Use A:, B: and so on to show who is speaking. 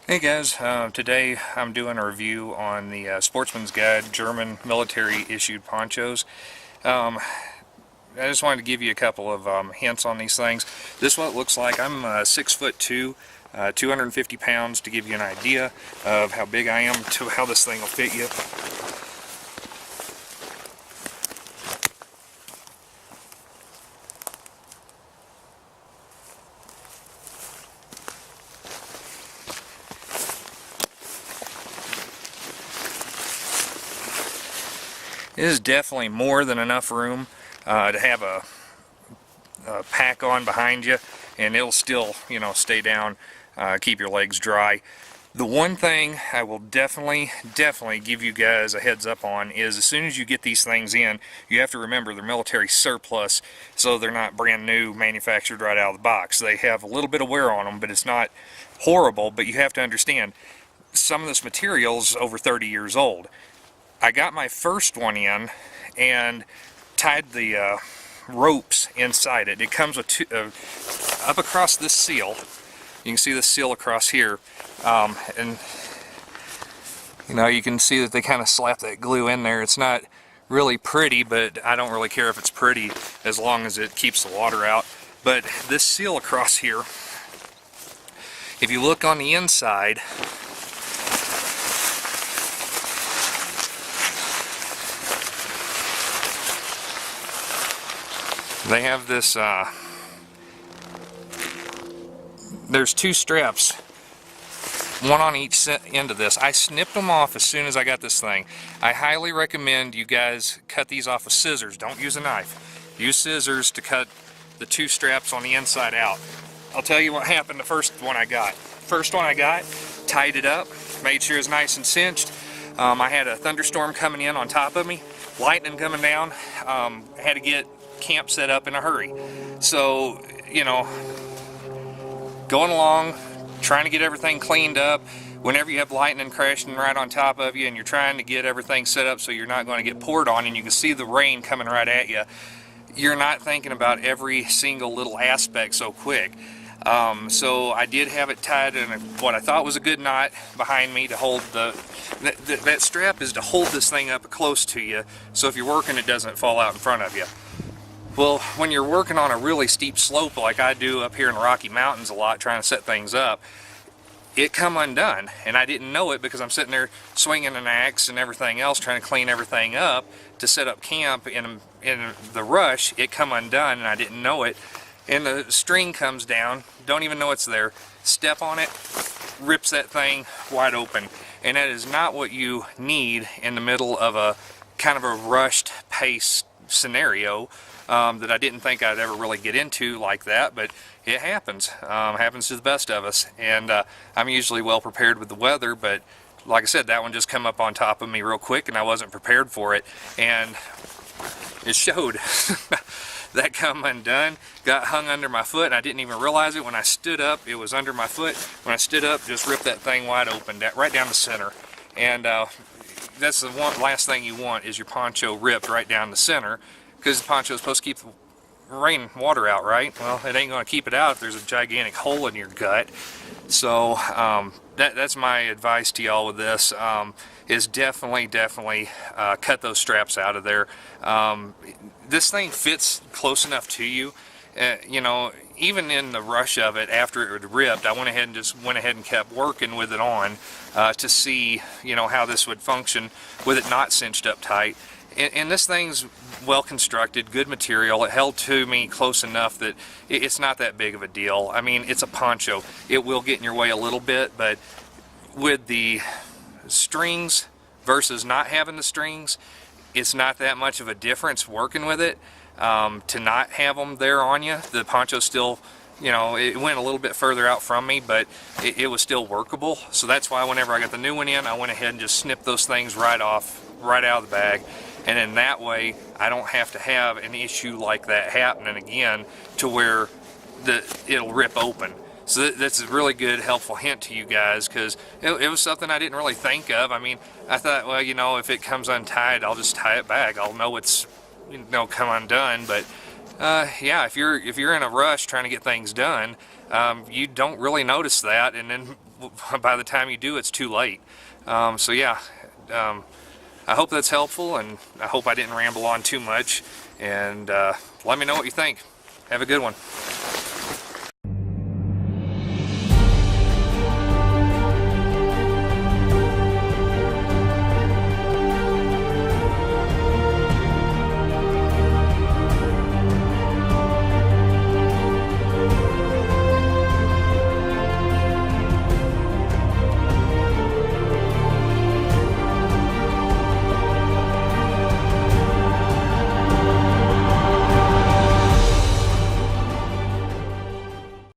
A: Hey guys, today I'm doing a review on the Sportsman's Guide German military issued ponchos. Um, I just wanted to give you a couple of hints on these things. This is what it looks like. I'm 6'2", 250 pounds, to give you an idea of how big I am, to how this thing will fit you. It is definitely more than enough room to have a pack on behind you, and it'll still, stay down, keep your legs dry. The one thing I will definitely give you guys a heads up on is as soon as you get these things in, you have to remember they're military surplus, so they're not brand new, manufactured right out of the box. They have a little bit of wear on them, but it's not horrible. But you have to understand, some of this material's over 30 years old. I got my first one in and tied the ropes inside it. It comes with up across this seal. You can see the seal across here, and you can see that they kind of slap that glue in there. It's not really pretty, but I don't really care if it's pretty as long as it keeps the water out. But this seal across here, if you look on the inside, they have this, there's two straps, one on each end of this. I snipped them off as soon as I got this thing. I highly recommend you guys cut these off with scissors. Don't use a knife. Use scissors to cut the two straps on the inside out. I'll tell you what happened the first one I got. First one I got, tied it up, made sure it was nice and cinched. I had a thunderstorm coming in on top of me, lightning coming down. Had to get camp set up in a hurry. So, going along, trying to get everything cleaned up. Whenever you have lightning crashing right on top of you and you're trying to get everything set up so you're not going to get poured on and you can see the rain coming right at you, you're not thinking about every single little aspect so quick. So I did have it tied in what I thought was a good knot behind me to hold that strap is to hold this thing up close to you, so if you're working it doesn't fall out in front of you. Well, when you're working on a really steep slope like I do up here in the Rocky Mountains a lot, trying to set things up, it come undone, and I didn't know it because I'm sitting there swinging an axe and everything else, trying to clean everything up to set up camp. In the rush, it come undone, and I didn't know it, and the string comes down, don't even know it's there, step on it, rips that thing wide open, and that is not what you need in the middle of a kind of a rushed pace scenario. That I didn't think I'd ever really get into like that, but it happens. Happens to the best of us, and I'm usually well prepared with the weather, but like I said, that one just come up on top of me real quick and I wasn't prepared for it, and it showed. That come undone, got hung under my foot, and I didn't even realize it. When I stood up, it was under my foot. When I stood up, just ripped that thing wide open, right down the center. And that's the last thing you want, is your poncho ripped right down the center, because the poncho is supposed to keep the rain and water out, right? Well, it ain't going to keep it out if there's a gigantic hole in your gut. So that's my advice to y'all with this, is definitely cut those straps out of there. This thing fits close enough to you. Even in the rush of it, after it had ripped, I went ahead and kept working with it on to see, how this would function with it not cinched up tight. And this thing's well constructed, good material. It held to me close enough that it's not that big of a deal. I mean, it's a poncho. It will get in your way a little bit, but with the strings versus not having the strings, it's not that much of a difference working with it. To not have them there on you, the poncho still, it went a little bit further out from me, but it was still workable. So that's why whenever I got the new one in, I went ahead and just snipped those things right out of the bag. And then that way, I don't have to have an issue like that happening again to where it'll rip open. So that's a really good, helpful hint to you guys, because it was something I didn't really think of. I mean, I thought, well, if it comes untied, I'll just tie it back. I'll know it's, come undone. But Yeah, if you're in a rush trying to get things done, you don't really notice that, and then by the time you do, it's too late. So yeah, I hope that's helpful, and I hope I didn't ramble on too much. And let me know what you think. Have a good one.